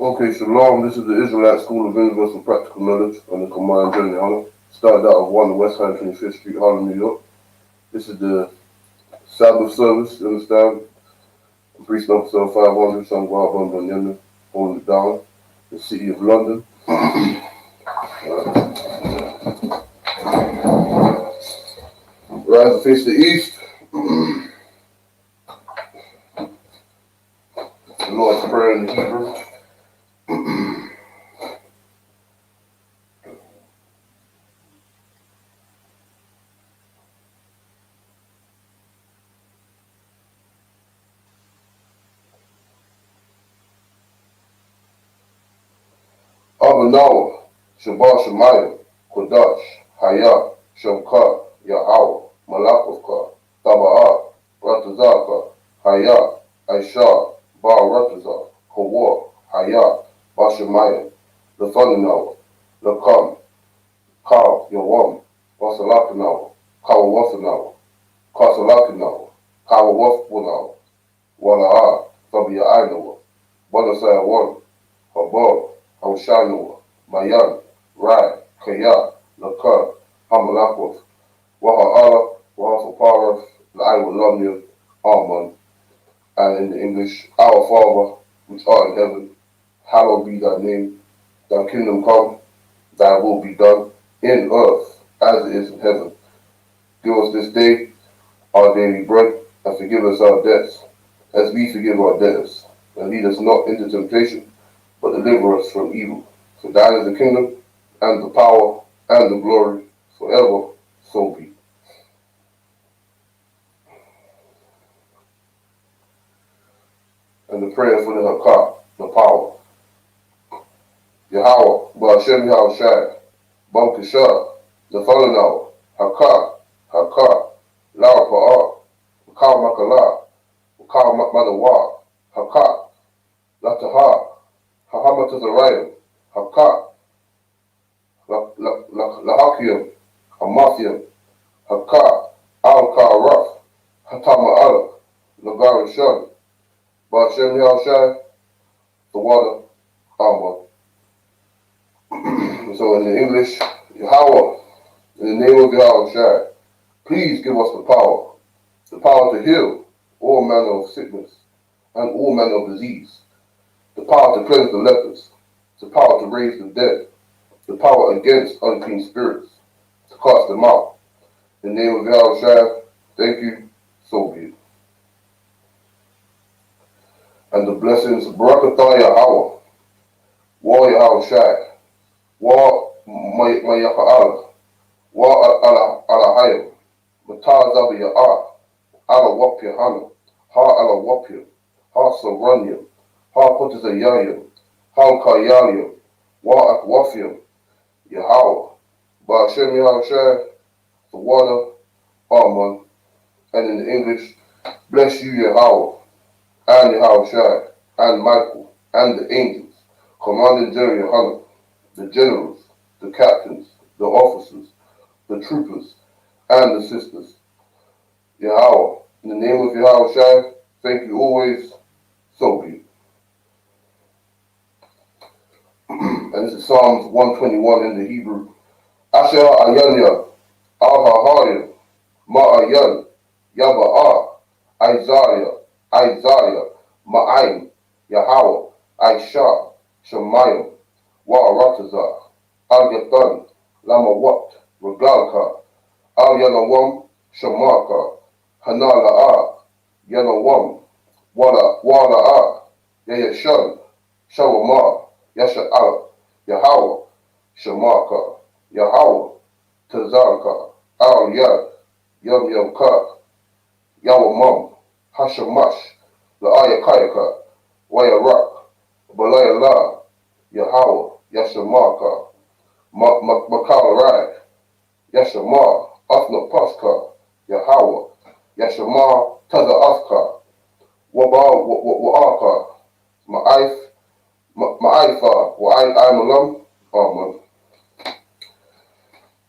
Okay, Shalom. This is the Israelite School of Universal Practical Knowledge on the Command Journey, YAHANNA. Started out of 1 West 125th Street, Harlem, New York. This is the Sabbath service, you understand? Priest Officer 500, Son Guabon Banyana, holding it down. The city of London. Rise and face the east. The Lord's Prayer in the Hebrew. Abanawa, Shabbat Shemayim, Kodash, Hayah, Shamka, Yahweh, Malakovka, Taba'at, Ratazaka, Hayah, Aisha, Ba Ratazah, Kawa, Hayah, Bashemayim, Lefanawa, Lakam, Ka, Yawam, Wasalakanawa, Kawawasanawa, Kasalakanawa, Kawawaswanawa, Wala'a, Tabia'anawa, Banasaya Habab, Hawshanawa, Mayan, Rai, Kaya, Lakar, Hamalakov, Waha'ala, Wahafapara, La'aywalamya, Aman. And in the English, Our Father, which art in heaven, hallowed be thy name. Thy kingdom come, thy will be done, in earth as it is in heaven. Give us this day our daily bread, and forgive us our debts, as we forgive our debtors. And lead us not into temptation, but deliver us from evil. For thine is the kingdom, and the power, and the glory, forever, so be. And the prayer for the Hakah, the power. Yahweh, Ba'ashem Yahushai, Bam Kishah, the Falanau, Hakah, Lao Pa'ah, Makal Makala, Makal Madawa, Hakah, Lataha, Hahamatazarayim, Hakah, Lahakium, Hamathium, Hakah, Al-Ka'araf, Hatama'ala, Lagar Shun, Ba'ashem Yahushai, the water, Amma. So in the English, Yahweh, in the name of Yahushai, please give us the power to heal all manner of sickness and all manner of disease, the power to cleanse the lepers, the power to raise the dead, the power against unclean spirits, to cast them out. In the name of Yahushua, thank you, so be it. And the blessings of Barakatah Yahweh, Wa Yahushua, Wa Mayaka'ala, Wa Alahayim, Matah Zabi Ya'ah, Ala Wap YAHANNA, Ha Ala Wapya, Ha Saranyam, Ha Potazayayim, Ha Kayayim, Wa Akwafyam, Yahweh, Ba'ashem Yahushua, the water, Amen. And in the English, bless you, Yahweh, and Yahushua, and Michael, and the angels, Commanding General YAHANNA, the generals, the captains, the officers, the troopers, and the sisters. Yahweh, in the name of Yahushua, thank you always, so be it. And this is Psalms 121 in the Hebrew. Asher Ayanya, Al-Hahayim, Ma'ayan, Yaba'ah, Isaiah, Ma'ayin, Yahweh, Aisha, Shemayim, Wa'aratazah, Al-Yatan, Lamawat, Regalka, Al-Yanawam, Shamaka, Hanala'ah, Yanawam, Wala'ah, Yayashan, Shawamah, Yasha'al, Yahweh, Shamaka, Yahweh, Tazarka, Al-Yad, Yam-Yamka, Yawamam, Hashamash, La'ayakayaka, Wayarak, Balayala, Yahweh, Yashamaka, Makarai, Yashama, Afna Paska, Yahweh, Yashama, Taza'afka, Wa'aka, Ma'aifa, Wa'aymalam, Amen.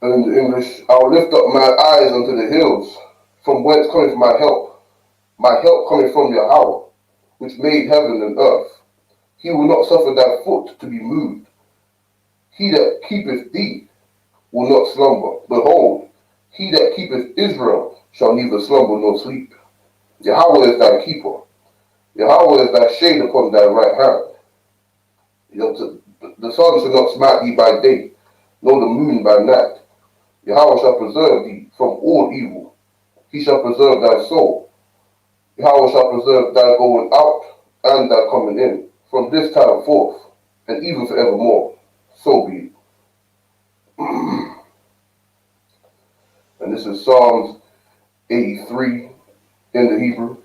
And in the English, I will lift up my eyes unto the hills, from whence cometh my help coming from Yahweh, which made heaven and earth. He will not suffer thy foot to be moved. He that keepeth thee will not slumber. Behold, he that keepeth Israel shall neither slumber nor sleep. Yahweh is thy keeper. Yahweh is thy shade upon thy right hand. The sun shall not smite thee by day, nor the moon by night. Yahweh shall preserve thee from all evil. He shall preserve thy soul. Yahweh shall preserve thy going out and thy coming in, from this time forth, and even forevermore. So be it. And this is Psalms 83 in the Hebrew.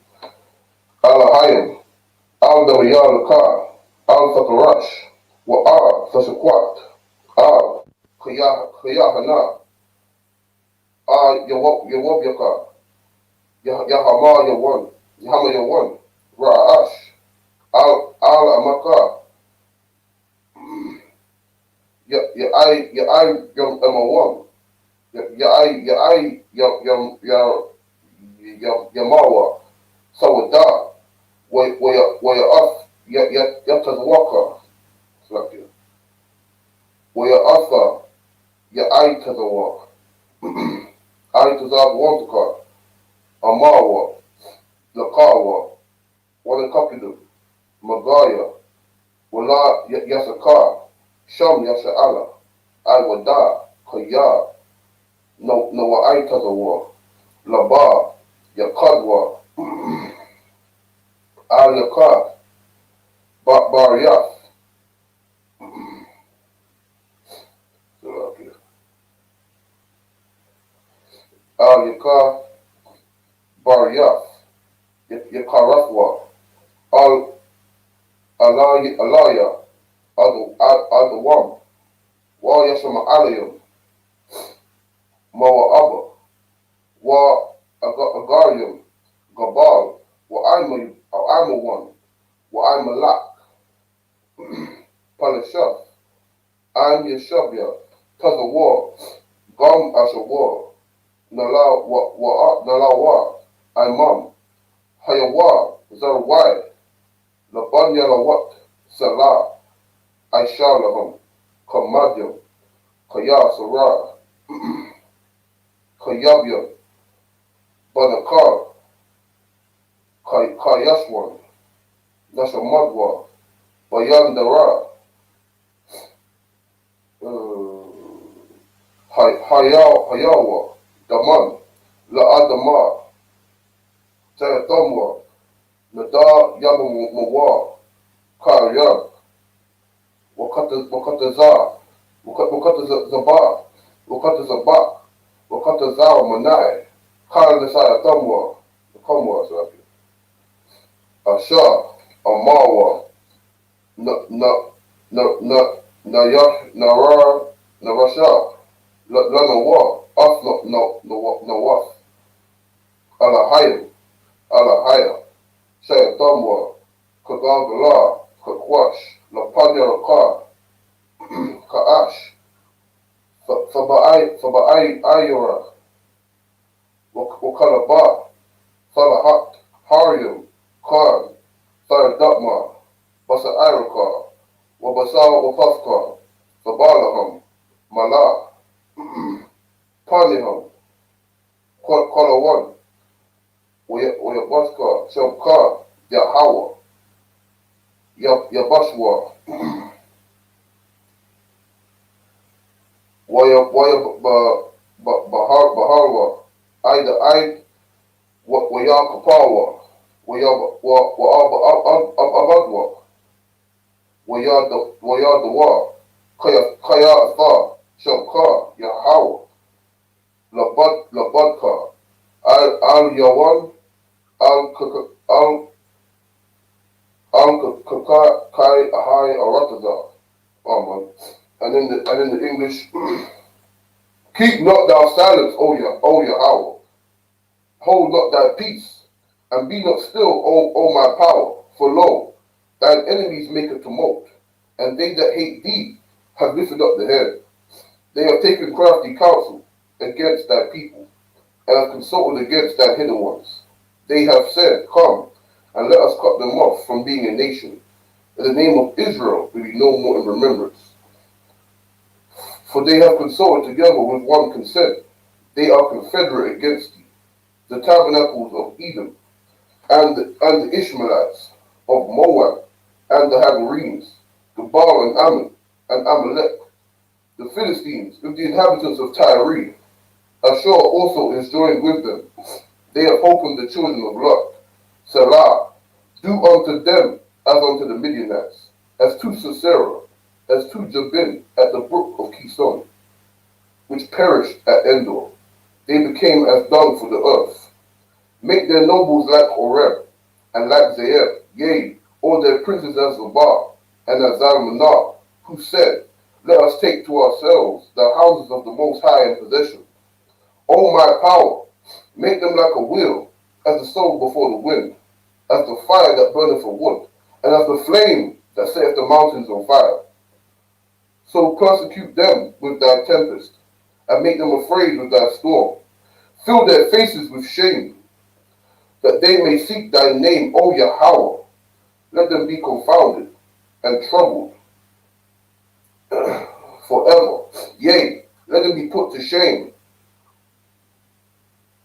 Alahayim, al-Dawiyah-Lakar, al-Fakarash, wa-al-Fashakwat, al-Yahanna, al-Yawab-Yakar, Yahama Yawan, Ra'ash, al-Amakar, Yamawan, Yamawa, Sawada, Waya'af, Yatazwaka, Waya'atha, Ya'aitazawak, Aitazawantaka, Amawa, Lakawa, Walakapidu, Magaya, Wala Yasakar, Sham Yasa'ala, Wada, Kaya, Nawa'aitazawa, Laba, Yakadwa, Al Yakar, Bariyaf, Al Yakar, Bariyaf, Yakarafwa, Al Alaya, Adawam, Wa Yashama Alayam, Mawa'aba, Wa Agarium, Gabal, Wa Imawan, Wa Imalak, Palashaf, I'm Yeshabia, Tazawar, Gam Ashawar, Nalawa, Imam, Hayawa, Zarwai, Laban Yalawat, Salah, Aishalaham, Kamadyam, Kaya Sarah, Kayabyam, Banakar, Kayashwan, Nashamadwa, Bayandara, Hayawa, Daman, La'adamar, Jayadamwa, Nada Yamawa, Karyab, Wakataza, Wakatazaba, Wakatazabak, Wakatazawa Manai, Karanasaya Damwa, the Kamwa, Asha, Amawa, Narasha, Lanawa, Afna, Nawaf, Alahaya, Shayatamwa, Kagagala, Kakwash, Lapanya, Ka'ash, Saba'ai Ayura, Wakalaba, Salahat, Harium, Khan, Saradapma, Basa Iraka, Wabasa Wapafka, Sabalaham, Mala, Paniham, Kalawan, Wayabaska, Shabka, Yahawa, Yabashwa, Baharwa, Ida, Wayakapawa, Abadwa, Wayadawa, Kaya Atha, Shabka, Yahawa, Labadka, Al Yawan, Al Kakai Ahai Arataza. Oh man. And in the English, keep not thou silence, O Yahweh. Hold not thy peace, and be not still, O my power. For lo, thine enemies make a tumult, and they that hate thee have lifted up the head. They have taken crafty counsel against thy people, and have consulted against thy hidden ones. They have said, Come, and let us cut them off from being a nation, and the name of Israel will be no more in remembrance. For they have consulted together with one consent. They are confederate against thee, the tabernacles of Edom, and the Ishmaelites of Moab, and the Hagarenes, the Baal and Ammon, and Amalek, the Philistines, with the inhabitants of Tyre. Ashur also is joined with them. They have opened the children of Lot. Salah, do unto them as unto the Midianites, as to Sisera, as to Jabin at the brook of Kison, which perished at Endor. They became as dung for the earth. Make their nobles like Oreb, and like Zeeb, yea, all their princes as Zobah, and as Zalmunna, who said, let us take to ourselves the houses of the Most High in possession. O my power, make them like a wheel, as the soul before the wind, as the fire that burneth for wood, and as the flame that setteth the mountains on fire. So persecute them with thy tempest, and make them afraid with thy storm. Fill their faces with shame, that they may seek thy name, O Yahweh. Let them be confounded and troubled forever. Yea, let them be put to shame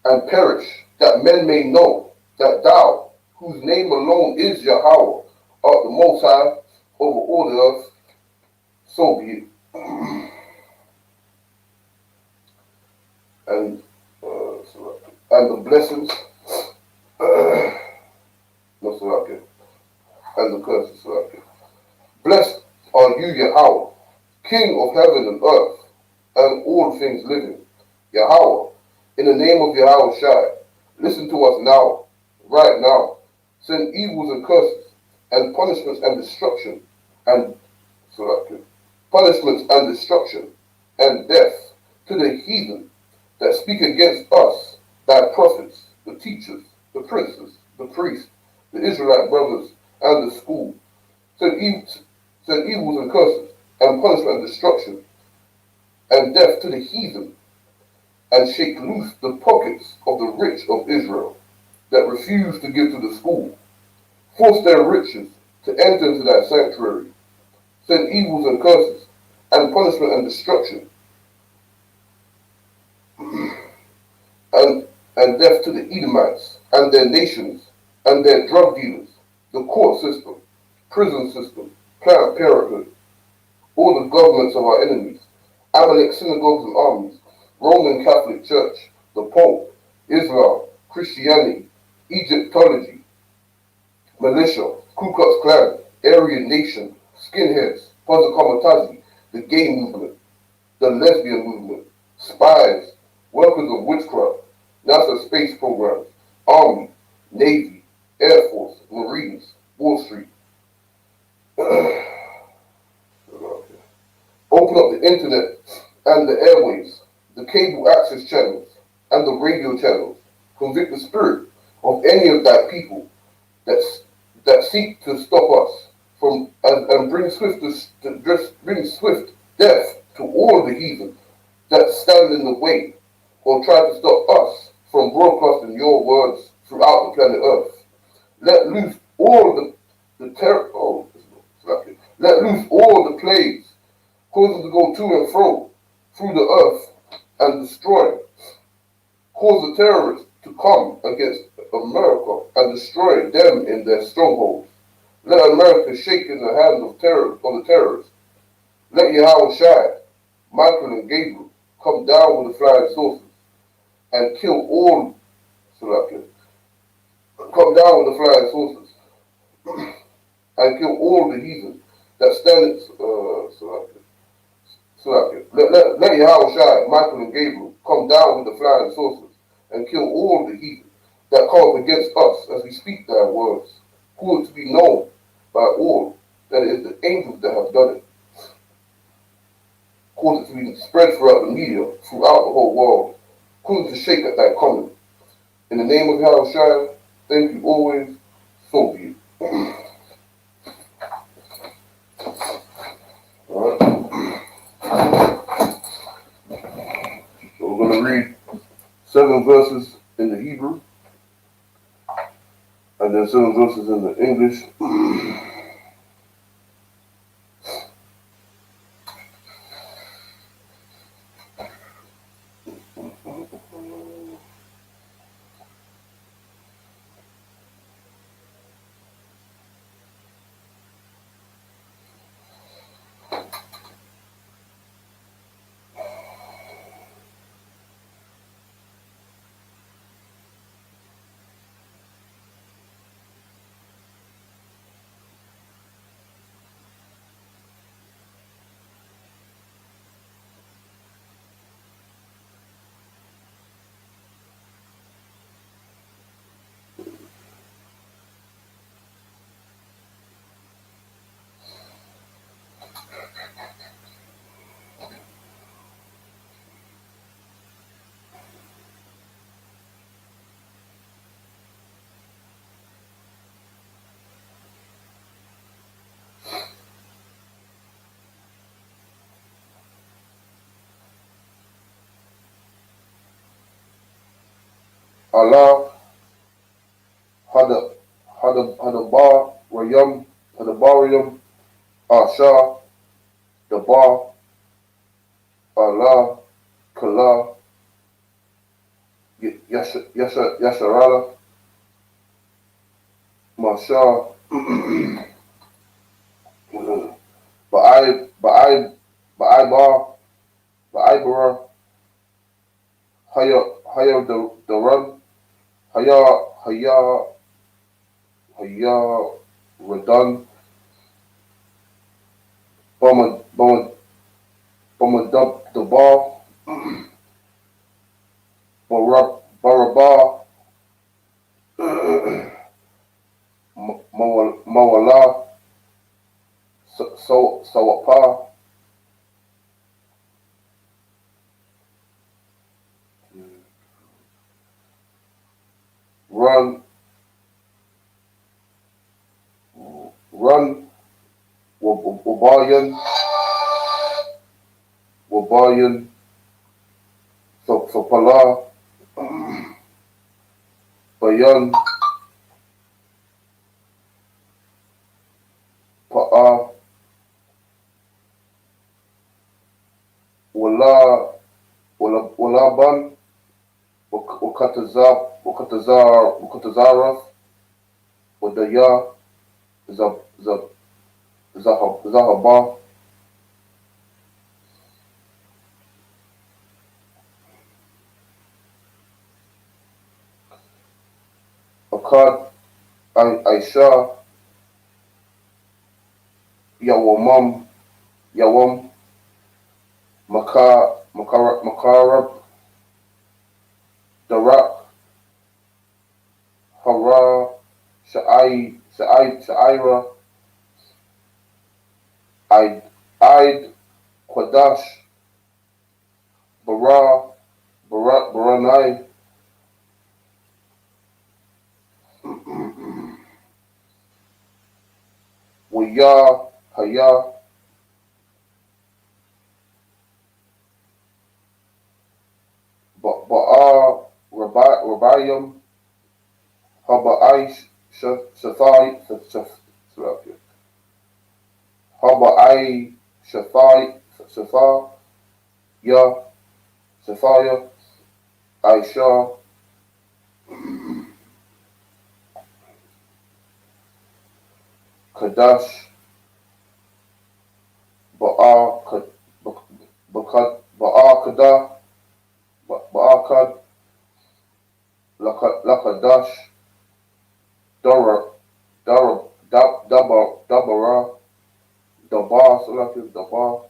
and perish, that men may know that thou, whose name alone is Yahweh, art the Most High over all the earth. So be it. And the blessings, and the curses. Blessed are you, Yahweh, King of heaven and earth, and all things living. Yahweh, in the name of Yahweh Shai, listen to us now, right now. Send evils and curses, and punishments and destruction, and punishments and destruction, and death to the heathen that speak against us, thy prophets, the teachers, the princes, the priests, the Israelite brothers, and the school. Send evils and curses, and punishment and destruction, and death to the heathen, and shake loose the pockets of the rich of Israel that refuse to give to the school. Force their riches to enter into that sanctuary. Send evils and curses, and punishment and destruction, and death to the Edomites, and their nations, and their drug dealers, the court system, prison system, Planned Parenthood, all the governments of our enemies, Amalek synagogues and armies, Roman Catholic Church, the Pope, Islam, Christianity, Egyptology, militia, Ku Klux Klan, Aryan Nation, skinheads, Pazakamatazzi, the gay movement, the lesbian movement, spies, workers of witchcraft, NASA space programs, Army, Navy, Air Force, Marines, Wall Street. Open up the internet and the airwaves, the cable access channels, and the radio channels. Convict the spirit of any of thy people that seek to stop us from and bring swift death to all the heathen that stand in the way or try to stop us from broadcasting your words throughout the planet Earth. Let loose all the terror. Oh, let loose all the plagues, cause them to go to and fro through the earth and destroy. Cause the terrorists to come against America and destroy them in their strongholds. Let America shake in the hands of the terrorists. Let Yahweh Shai, Michael and Gabriel come down with the flying saucers and kill all. Come down with the flying saucers and kill all the heathen that stand. Let Yahweh Shai, Michael and Gabriel come down with the flying saucers and kill all the heathen that come up against us as we speak thy words. Who it to be known by all that it is the angels that have done it. Cause it to be spread throughout the media, throughout the whole world. Cause it to shake at thy coming. In the name of Yahweh Shai, thank you always, so be it. Alright. So we're going to read 7 verses in the Hebrew, and then 7 verses in the English. Allah Hadabariyam Asha Dabar Allah Kala Yasharala Masha Ba'ai Bar Ba'ibara Haya the Run Haya Radan Bama Dub the Bar Baraba Mawala Sawapa Run Run Wabayan Pala Bayan Pa'a Wala Walaban Wakatazaraf Wadaya Zahaba Akad Aisha Yawam Makarab Darak Hara Sha'ira Id Quadash Baranai Waya Haya Ba'a Rabayam Haba'ai Shafai Haba'ai Shafai Ya Shafaya Aisha Kadash Ba'a Ba'akad Lakadash Dara Dabara Dabar selective Dabar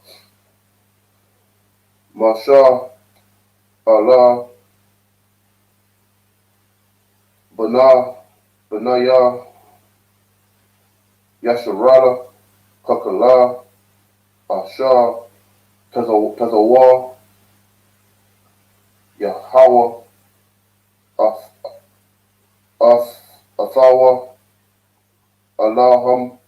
Masha Allah Banaya Yasharala Kakala Asha Tazawa Yahweh Athawa Allahum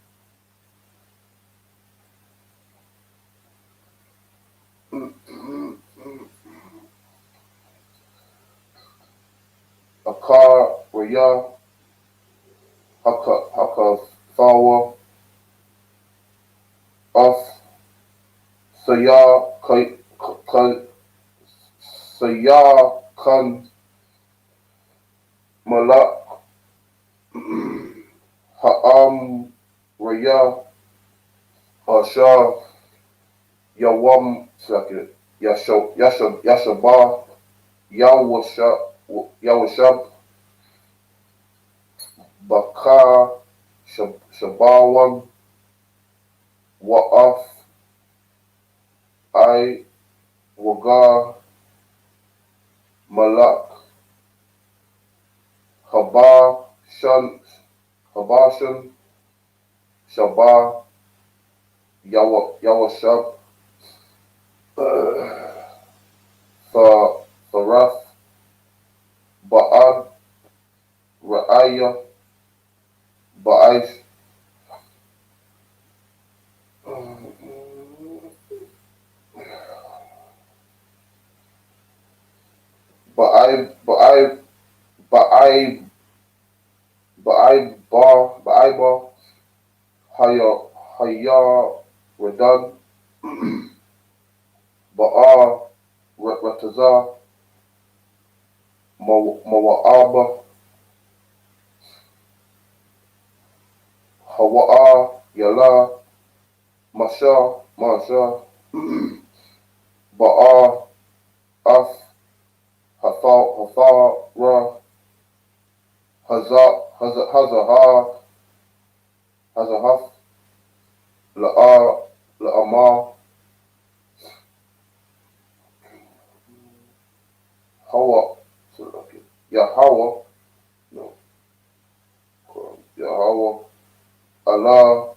Akar Raya Hakathawa Af Sayakan Malak Ha'am Raya Asha Yawam second Yashabah Yawashab Bakar Shabawan Wa'af I Wagar Malak Habashan Shabah Yawashab Saraf Ba'ad Ra'aya Ba'aish Ba'ai Ba'aiba, Haya Redan, Ba'a Rataza, Mawa'aba, Hawa'a Yala, Masha, Ba'a Af, Hathara, Hazahaf, La'ama, Hawa, Yahweh, no, Yahweh, Allah,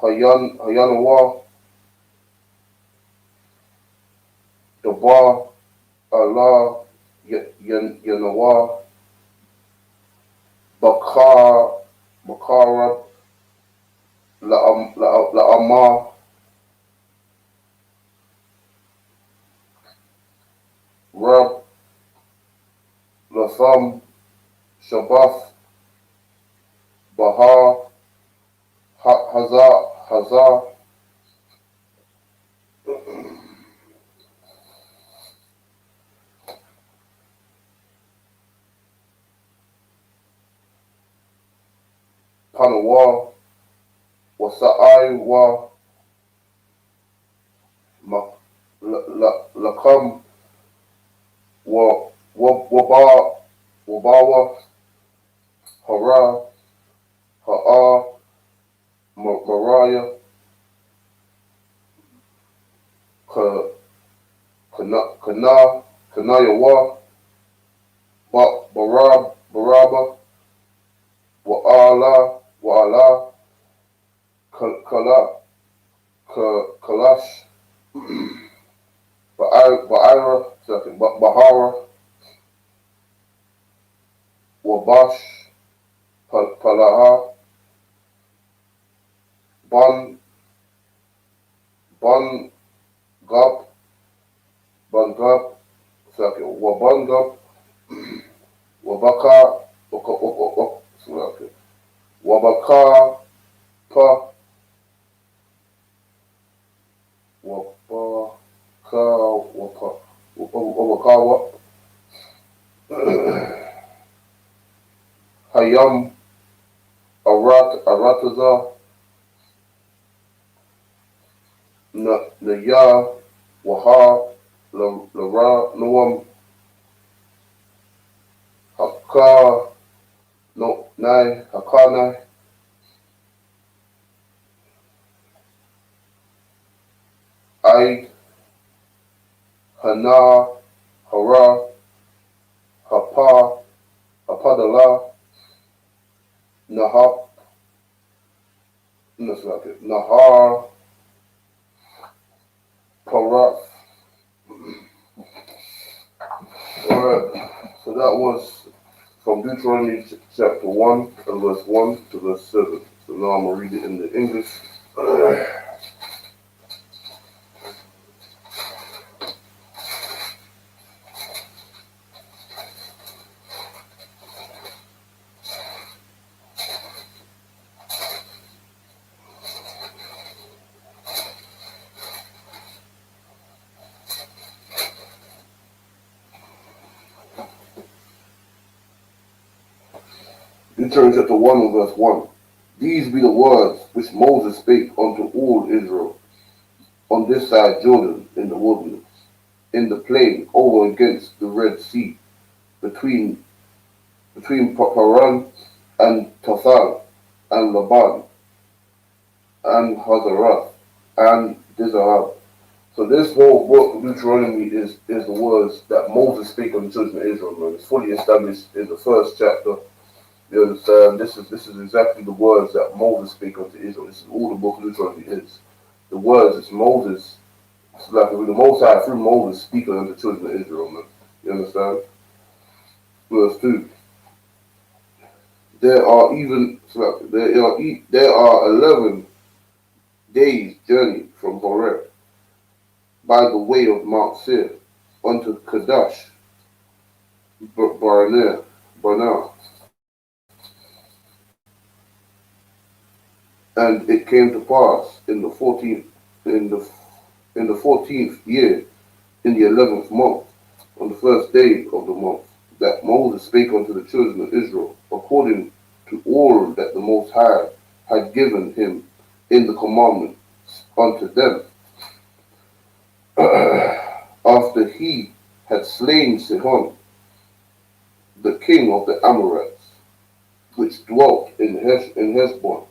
Hayanawa, Daba, Allah, Yanawa, Bakara, La'ama, Rab, Latham, Shabbath, Baha, Hazar, Panawa, Wasa'ai Wa, Lakam, Wabawa, Hara, Ha'a, Mariah, Kanayawa, Baraba, Wa'ala, Kalash, Bahara, Wabash, Palaha, Ban, Gap, Wabangap, Wabaka, Wabaka, Pa, Wabakawa, Hayam, Arataza, Naya, Waha, Lara, Noam, Haka, no, Nai, Hakana, Aid, Hana, Hara, Hapa, Hapadala, Nahap, Nahar, Parat. Alright, so that was from Deuteronomy chapter 1 and verse 1 to verse 7. So now I'm going to read it in the English. Deuteronomy chapter 1 and verse 1. These be the words which Moses spake unto all Israel on this side Jordan in the wilderness, in the plain over against the Red Sea, between Paran and Tathal and Laban and Hazarath and Dizahab. So this whole book of Deuteronomy is the words that Moses spake on the children of Israel, man. It's fully established in the first chapter. You understand? This is exactly the words that Moses spake unto Israel. This is all the book of Deuteronomy is. The words it's Moses. It's like the Most High through Moses speaking unto the children of Israel, man. You understand? Verse 2. There are 11 days journey from Horeb by the way of Mount Seir unto Kadesh Barnea, by now. And it came to pass in the 14th year, in the 11th month, on the first day of the month, that Moses spake unto the children of Israel, according to all that the Most High had given him in the commandment unto them, after he had slain Sihon, the king of the Amorites, which dwelt in Heshbon,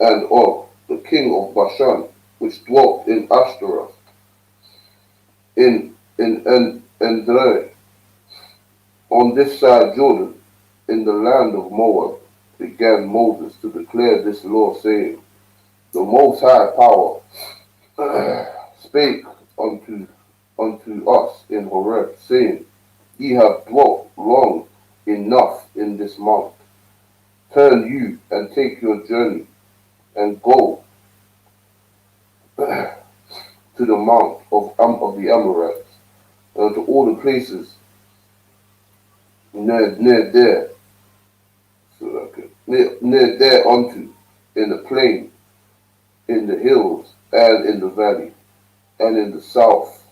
and Og, the king of Bashan, which dwelt in Ashtaroth, in Edrei, on this side Jordan, in the land of Moab, began Moses to declare this law, saying, The Most High Power spake unto us in Horeb, saying, Ye have dwelt long enough in this mount. Turn you and take your journey, and go to the mount of the Amorites, and to all the places near there, near there unto, in the plain, in the hills, and in the valley, and in the south,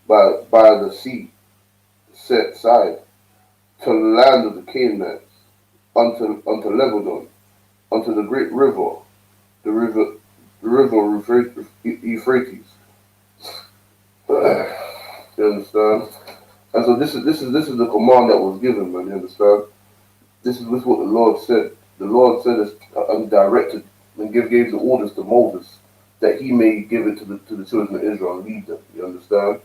by the sea set side, to the land of the Canaanites, unto Lebanon, unto the great river, the river Euphrates. You understand? And so this is the command that was given, man. You understand? This is what the Lord said. The Lord said this and directed and gave the orders to Moses that he may give it to the children of Israel and lead them. You understand?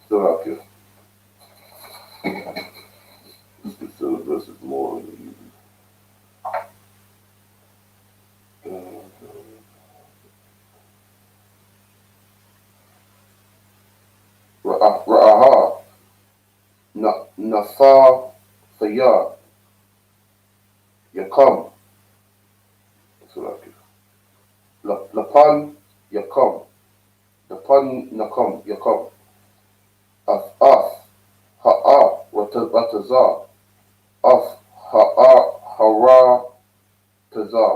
Still out here. Still verses more. Ra'aha, Nafa, Thayah, Yakam. Still out here. Lapan, Yakam. Lapan, Nakam, Yakam. Af, Ha'a, Ratazah. Af, Ha'a, Hara, Tazah.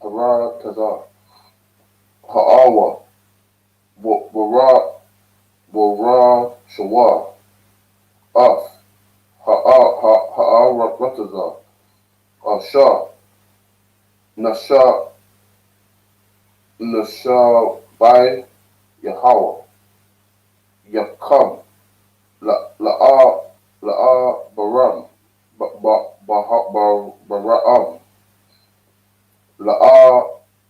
Hara, Tazah. Ha'awa, Wara, Shawah. Af, Ha'a, Ratazah. Asha, Nasha, by Yahweh, Yakam, La'a, Baram, Bara'am,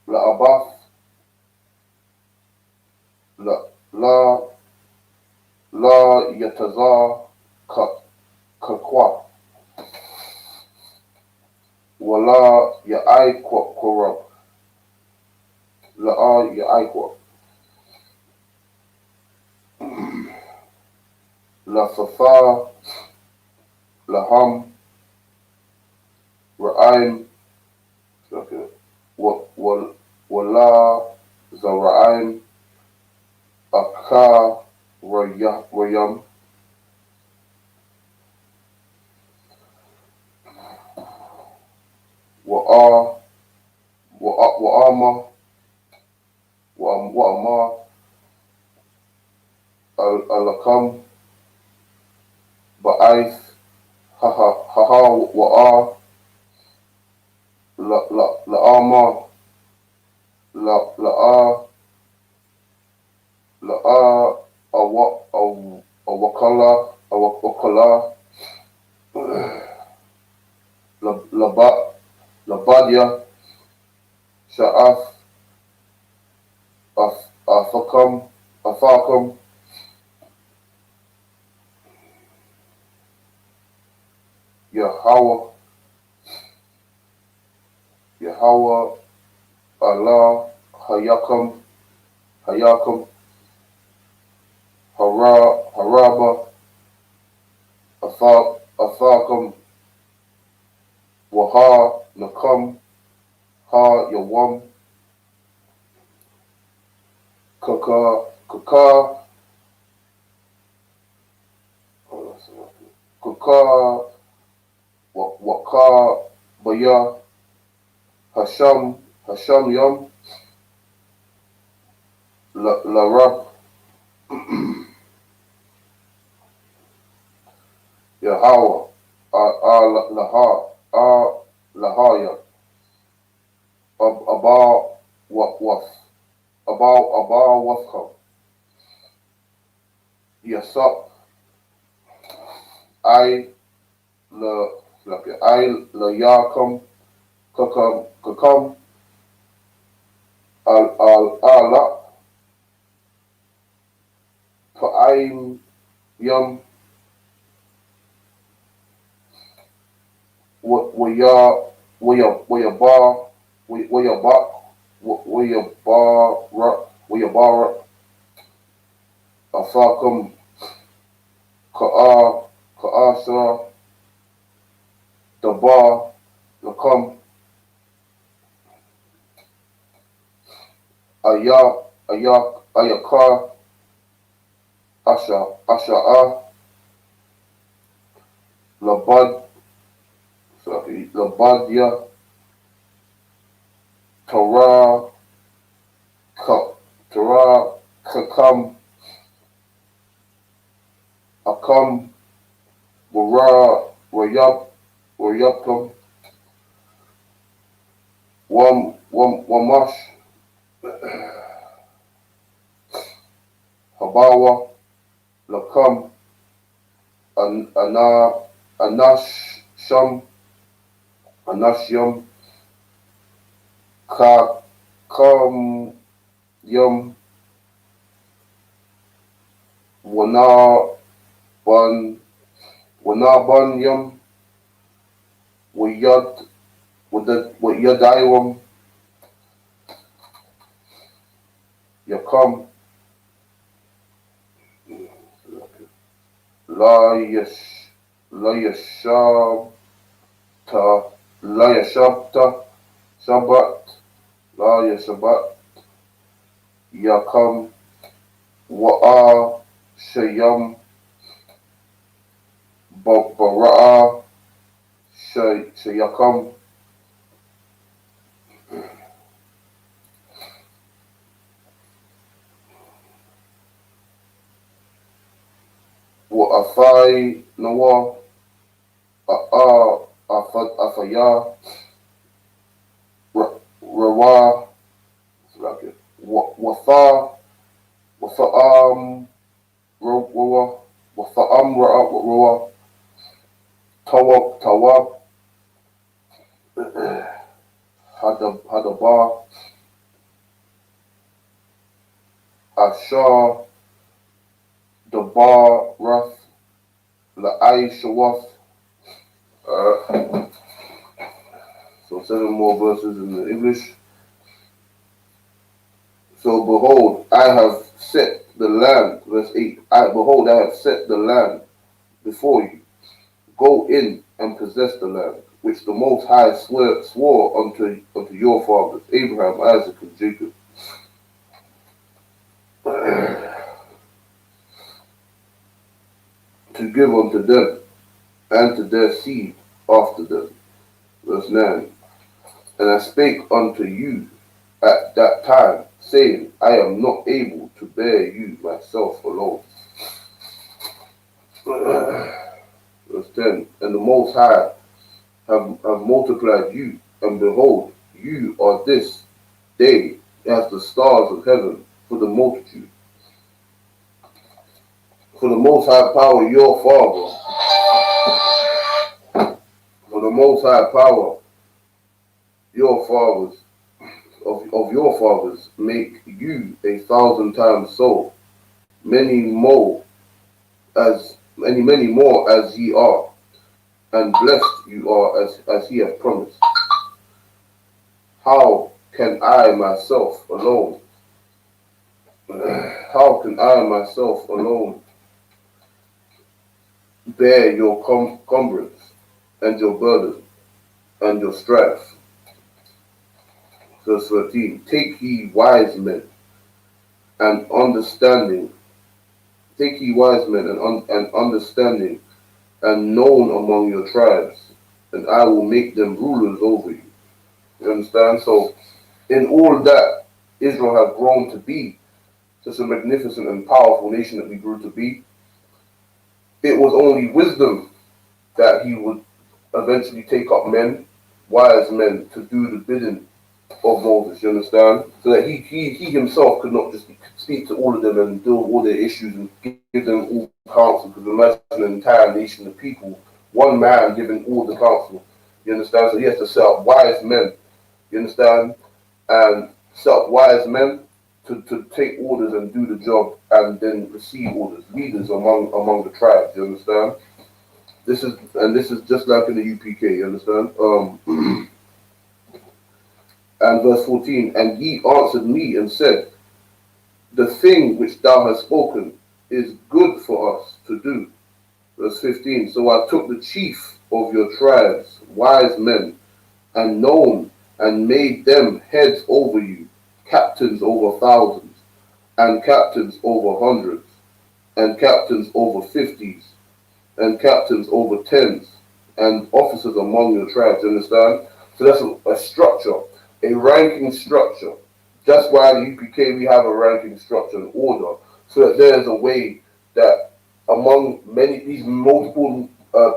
La'abath, La Yatazah, Kakwa, Wala Ya'ikwa, Korab, La'a Ya'ikwa, La Safa, Laham, Ra'aim, okay, Wala Zara'aim, Aka, Rayam, Wa'ama, Alakam, Ba'ith, Haha, Wa'a, La'ama, La'a, Awakala, Labadia, Sha'af, Afakam, Yahweh, Allah, Hayakam, Haraba, Afakam, Waha, Nakam, Ha, Yawam, Kaka, Waka Baya Hasham Yam Larab Yahweh Lahaya Abal Was Abal Waskam Yasup I La Yakam Kakam Al Ala Pa'aim Yam Wayaba Wayabara Afakam Ka'asa Daba Lakam Ayaka Asha'a Labadya Tara Kakam Akam Wayapkam Wamash Habawa Lakam Anasham Anashyam Kam Yam Wanaban Yam Wayadaiwam Yakam La Yashabta Sabbath La Yashabat Yakam Wa'a Shayam Bara'a Shayakam Wa'afai Nawa Afaya Rawa Wafa'am Rawa Rawa Tawab Hadaba Ashar Dabar Rath La'ai Shawaf. So 7 more verses in the English. So behold, I have set the land, verse 8. Behold, I have set the land before you. Go in and possess the land, which the Most High swore unto your fathers, Abraham, Isaac, and Jacob. To give unto them and to their seed after them. Verse 9. And I spake unto you at that time, saying, I am not able to bear you myself alone. Verse 10. And the Most High have multiplied you, and behold, you are this day as the stars of heaven for the multitude. For the Most High power, your Father, for the Most High power, your fathers, of your fathers, make you 1,000 times so, many more as ye are, and blessed you are as he hath promised. How can I myself alone bear your cumbrance and your burden and your strife? Verse 13. Take ye wise men and understanding and known among your tribes, and I will make them rulers over you. You understand? So, in all that Israel had grown to be, such a magnificent and powerful nation that we grew to be, it was only wisdom that he would eventually take up men, wise men, to do the bidding of Moses, you understand? So that he himself could not just speak to all of them and deal with all their issues and give them all counsel. Because imagine an entire nation of people, one man giving all the counsel, you understand? So he has to set up wise men, you understand? And set up wise men to take orders and do the job and then receive orders, leaders among the tribes, you understand? This is just like in the UPK, you understand? And verse 14, and ye answered me and said, the thing which thou hast spoken is good for us to do. Verse 15, so I took the chief of your tribes, wise men, and known, and made them heads over you, captains over thousands, and captains over hundreds, and captains over fifties, and captains over tens, and officers among your tribes. You understand? So that's a structure, a ranking structure. That's why the UPK we have a ranking structure and order, so that there's a way that among many these multiple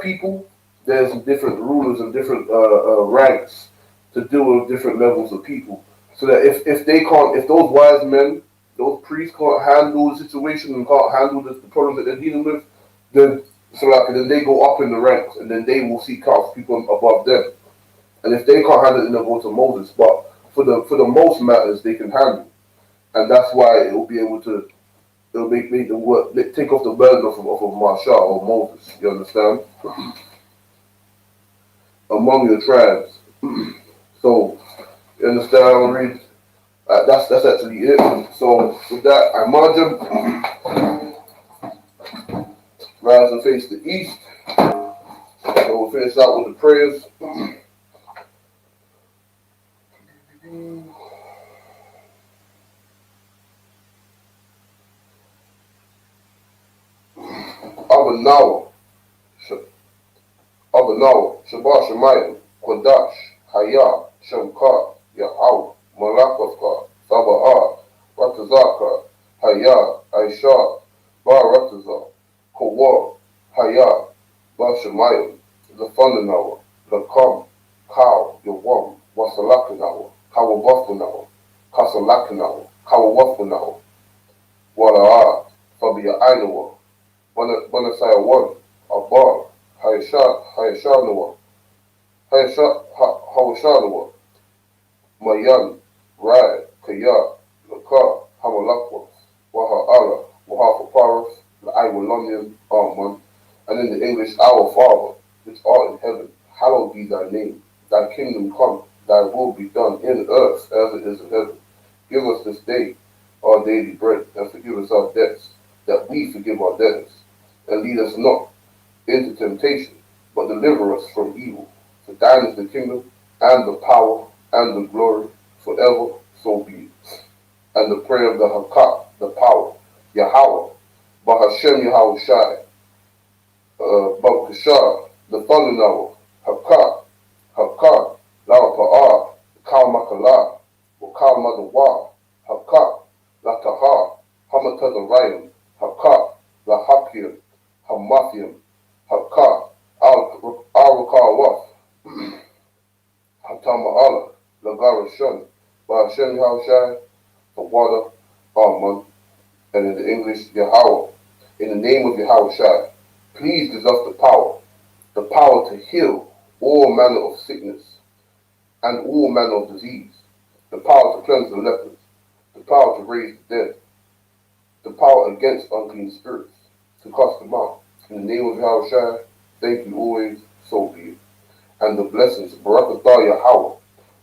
people, there's different rulers and different ranks to deal with different levels of people. So that if they can't, if those wise men, those priests can't handle the situation and can't handle the problems that they're dealing with, then so like then they go up in the ranks and then they will seek out people above them. And if they can't handle it, then they'll go to Moses. But for the most matters they can handle. And that's why it will be able to it'll make the work take off the burden of Marshall or Moses, you understand? Among your tribes. So you understand, I'll read that's actually it. So with that, I margin, rise and face the east. So we'll finish out with the prayers. Abanawa, Abanawa, Shabbat Shemayim, Kodash, Hayah, Shamkar, Yahweh, Malakavka, Sabah, Ratazaka, Hayah, Aisha, Bar Ratazah, Kowar, Hayah, Bar Shemayim, Lafanawa, Lakam, Kaw, Yawam, Wasalakanawa, Kawabafanawa, Kasalakanawa, Kawawafanawa, Wala'a, Fabia Ainawa, Banasaya 1, Abar, Hayashanawa, Hawashanawa, Mayan, Rai, Kaya, Laka, Hamalakwa, Waha'ala, Wahafaparas, La'aiwalonian, Aman, and in the English, Our Father, which art in heaven, hallowed be thy name. Thy kingdom come, thy will be done in earth as it is in heaven. Give us this day our daily bread, and forgive us our debts, that we forgive our debtors. And lead us not into temptation, but deliver us from evil. For thine is the kingdom, and the power, and the glory, forever, so be it. And the prayer of the Hakak, the power, Yahweh, Bahashem Yahweh Shai, Bakashar, the thunder now, Hakak, Hakak, Lawapa'ah, Kalmakala, Wakalmadawa, Hakak, Lataha, Hamatazarayim, Hakak, Lahakiam, Hamathiam, Hakak, Al-Wakawaf, Hatama'ala, Lagarashun, Bahashem Yahushai, the water, Aman, and in the English, Yahweh, in the name of Yahushai, please give us the power to heal all manner of sickness and all manner of disease, the power to cleanse the lepers, the power to raise the dead, the power against unclean spirits, to cast them out. In the name of Yahushua, thank you always, so be it. And the blessings, Barakatah Yahweh,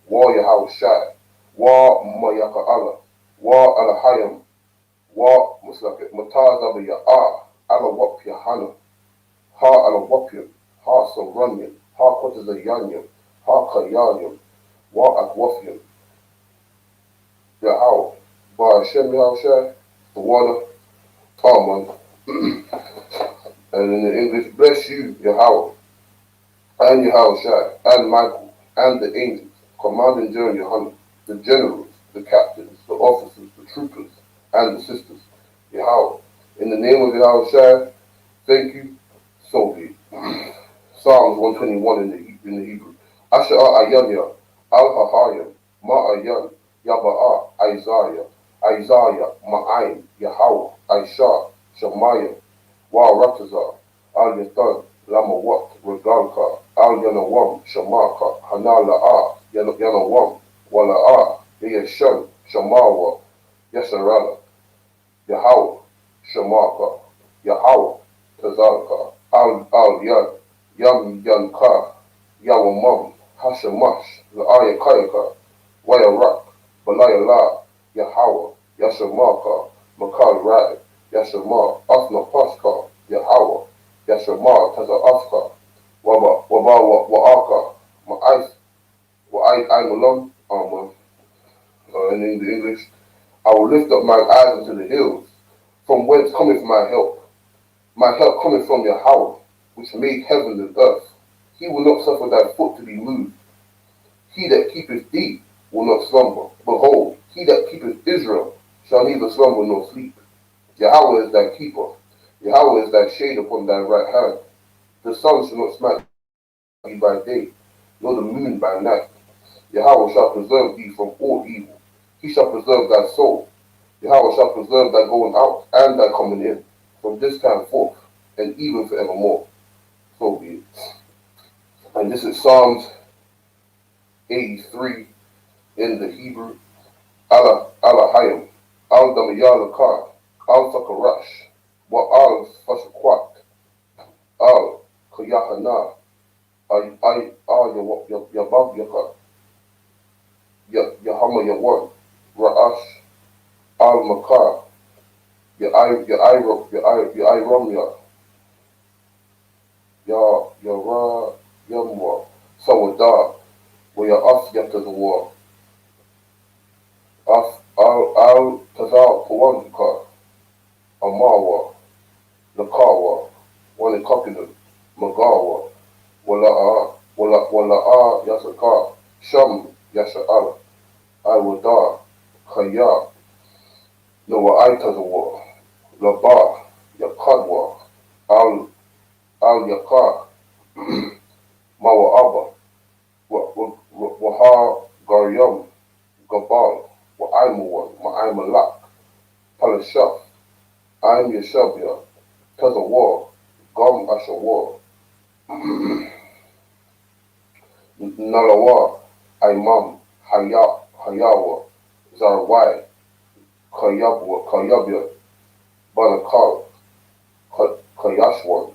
Wa Yahushua, Wa Mayaka'ala, Wa Alahayam, Wa Muslaket, Mataz Abba Ya'ah, Alawap Yahanna, Ha Alawapyam, Ha Saranyam, Ha Kotazayanyam, Ha Kayanyam, Wa Akwafyam, Yahweh, Ba Hashem Yahushua, the water, Amen. And in the English, bless you, Yahweh, and Yahushai, and Michael, and the angels, commanding during YAHANNA, the generals, the captains, the officers, the troopers, and the sisters, Yahweh. In the name of Yahushai, thank you, so be it. Psalms 121 in the Hebrew. Asher Ayanya, Al-Hahayim, Ma'ayan, Yaba'a, Isaiah, Ma'ayin, Yahweh, Aisha, Shemayim, Wa-Ratazar, Al-Yatan, Lamawat, Regalka, Al-Yanawam, Shamaka, Hanala'a, Yanawam, Wala'a, Yeshan, Shamawa, Yasharala, Yahweh, Shamaka, Yahweh, Tazalka, Al-Yad, Yanka, Yawamam, Hashamash, La'ayakayaka, Wayarak, Balayala, Yahweh, Yashamaka, Makal Rai, Yashama, Afna Paska, Yahweh, Yashama, Taza Afka, Wa'aka, Ma'ais, Wa'ai Malam, in the English, I will lift up my eyes into the hills, from whence cometh my help. My help cometh from Yahweh, which made heaven and earth. He will not suffer thy foot to be moved. He that keepeth thee will not slumber. Behold, he that keepeth Israel shall neither slumber nor sleep. Yahweh is thy keeper. Yahweh is thy shade upon thy right hand. The sun shall not smite thee by day, nor the moon by night. Yahweh shall preserve thee from all evil. He shall preserve thy soul. Yahweh shall preserve thy going out and thy coming in, from this time forth, and even forevermore. So be it. And this is Psalms 83 in the Hebrew. Alahayim, Al Damayalakar, Al Fakarash, Wa Al Fashakwat, Al Kayahana, Al Yabab Yaka, Yahama Yawan, Ra'ash, Al Makar, Ya'iramya, Yara Yamwa, Sawadar, where your us yafta the war. Us al Tazal Kawanka, Amawa, Lakawa, Wani Kapilun, Magawa, Wala'a Yasaka, Sham Yasha'ala, Iwadar, Kaya, Noa the war, Laba, Yakadwa, Al Yakar, Mawa'aba, Waha Garyam, Gabal, Wa'aimawan, Ma'aimalak, Palashaf, Aim Yashabia, Tazawar, Gam Ashawar, Nalawa, Imam, Hayawa, Zarwai, Kayabia, Banakal, Kayashwan,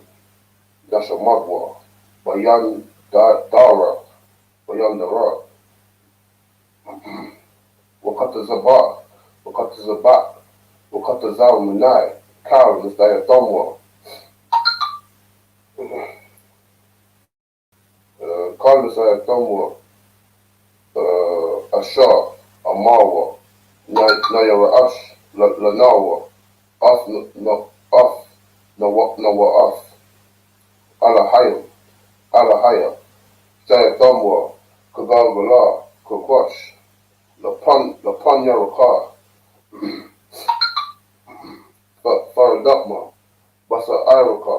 Yashamadwa, Bayan Dara, Bayan Dara, Wakata Zabak, Wakata Zarumanai, Karen is Diatomwa, Carlos Diatomwa, Ashar, Amawa, Nayara Ash, Lanawa, Nawa Af, Alahaya, Diatomwa, Kagalvala, Kakwash, Lapan Yaraka, Faradakma, Basa Iraka,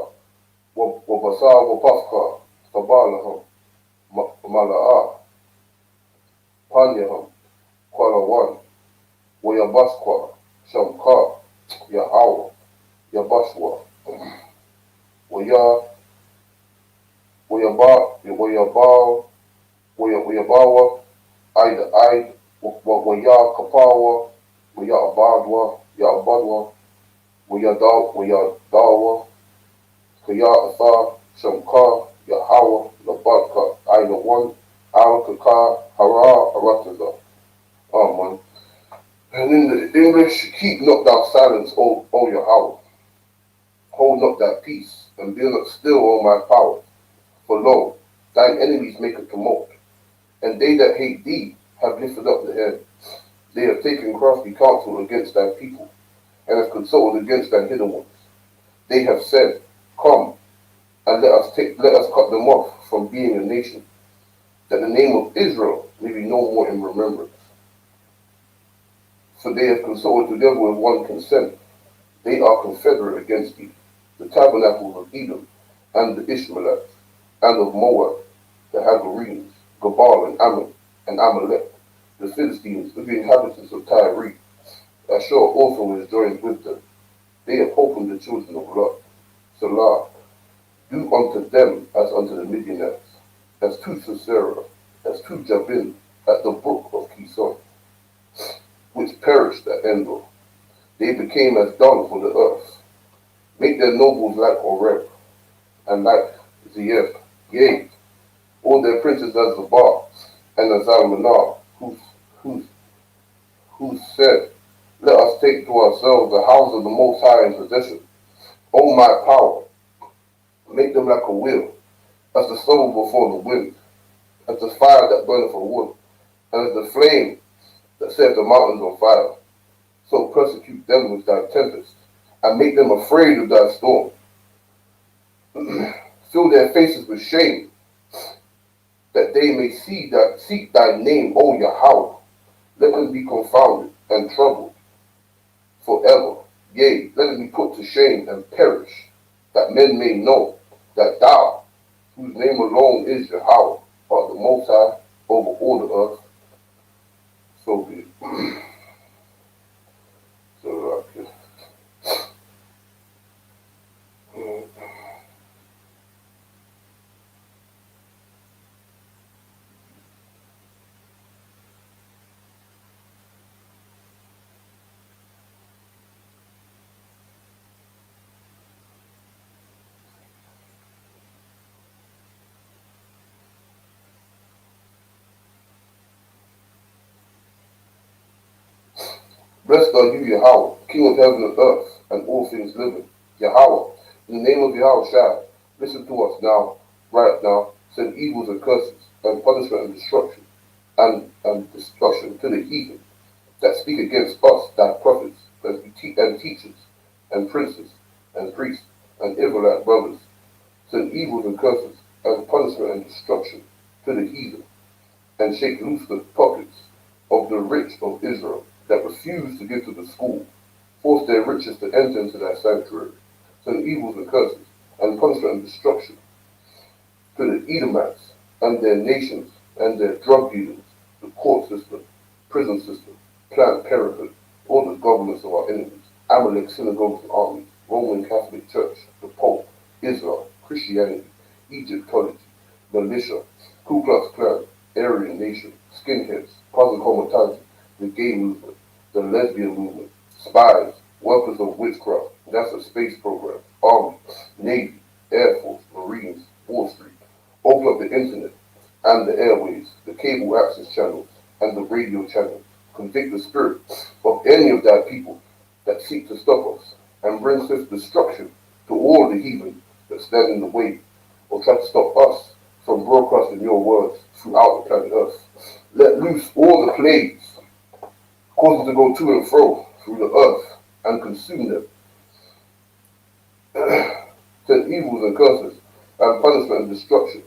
Wabasa Wapafka, Fabalaham, Mala'a, Panyaham, Kwalawan, Wayabaskwa, Shamka, Yahawa, Yabaswa, Wayabawa, Ida, Waya Kapawa, Waya Abadwa, Wayadawa, Kaya Atha, Shamka, Yahawa, Labadka, Ida 1, Al Kaka, Hara, Arataza. Oh man. And in the English, keep not thou silence, O Yahweh. Hold not thy peace, and be not still, O my power. For lo, thine enemies make a tumult, and they that hate thee have lifted up the head. They have taken crafty counsel against thy people, and have consulted against thy hidden ones. They have said, Come, and let us cut them off from being a nation, that the name of Israel may be no more in remembrance. For they have consulted together with one consent. They are confederate against thee, the tabernacles of Edom, and the Ishmaelites, and of Moab, the Hagarenes, Gabal and Ammon, and Amalek, the Philistines, with the inhabitants of Tyre. Ashur also is joined with them. They have opened the children of Lot. Salah, do unto them as unto the Midianites, as to Sisera, as to Jabin, at the brook of Kison, which perished at Endor. They became as dung for the earth. Make their nobles like Oreb, and like Zeeb, yea, all their princes as Zabah, and as Zalmanah, who said, let us take to ourselves the house of the Most High in possession. O my power, make them like a wheel, as the stubble before the wind, as the fire that burneth for wood, and as the flame that set the mountains on fire. So persecute them with thy tempest, and make them afraid of thy storm. Fill their faces with shame, that they may seek thy name, O Yahweh. Let them be confounded and troubled forever. Yea, let them be put to shame and perish, that men may know that thou, whose name alone is Yahweh, art the Most High over all the earth. So be it. So, blessed are you, Yahweh, King of heaven and earth, and all things living. Yahweh, in the name of Yahweh Shai, listen to us now, right now, send evils and curses, and punishment and destruction to the heathen that speak against us, thy prophets, and teachers, and princes, and priests, and Israelite brothers. Send evils and curses, and punishment and destruction to the heathen, and shake loose the pockets of the rich of Israel that refuse to give to the school. Force their riches to enter into thy sanctuary. Send evils and curses, and punishment and destruction to the Edomites, and their nations, and their drug dealers, the court system, prison system, Planned Parenthood, all the governments of our enemies, Amalek synagogues and armies, Roman Catholic Church, the Pope, Islam, Christianity, Egyptology, militia, Ku Klux Klan, Aryan Nation, skinheads, puzzle comitaji, the gay movement, the lesbian movement, spies, workers of witchcraft, NASA space program, Army, Navy, Air Force, Marines, Wall Street. Open up the internet and the airways, the cable access channels, and the radio channels. Convict the spirit of any of thy people that seek to stop us, and bring swift destruction to all the heathen that stand in the way or try to stop us from broadcasting your words throughout the planet Earth. Let loose all the plagues, cause them to go to and fro through the earth and consume them. Send evils and curses and punishment and destruction.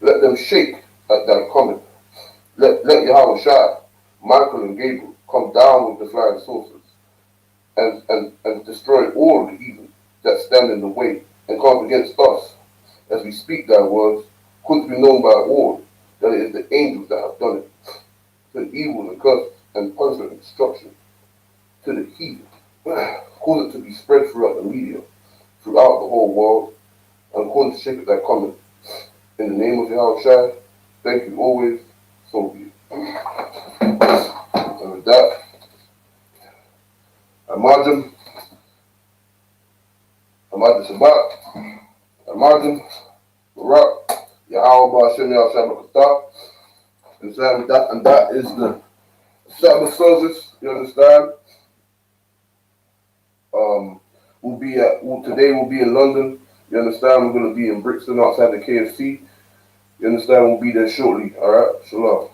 Let them shake at thy coming. Let Yahweh Shai, Michael and Gabriel come down with the flying saucers and destroy all the heathen that stand in the way and come against us as we speak thy words, could be known by all that it is the angels that have done it. Send evil and curses and punishment and destruction to the heathen. Cause it to be spread throughout the media, throughout the whole world, and cause it to shake at thy coming. In the name of Yahweh Shai, thank you always, so be it. And with that, Amajim Shabbat, Amajim, Barak, Yahweh Ba'Shem Yahweh Shabbat, and that is the Sabbath service, you understand? Today we'll be in London, you understand? We're going to be in Brixton outside the KFC, you understand? We'll be there shortly, alright? Shalom.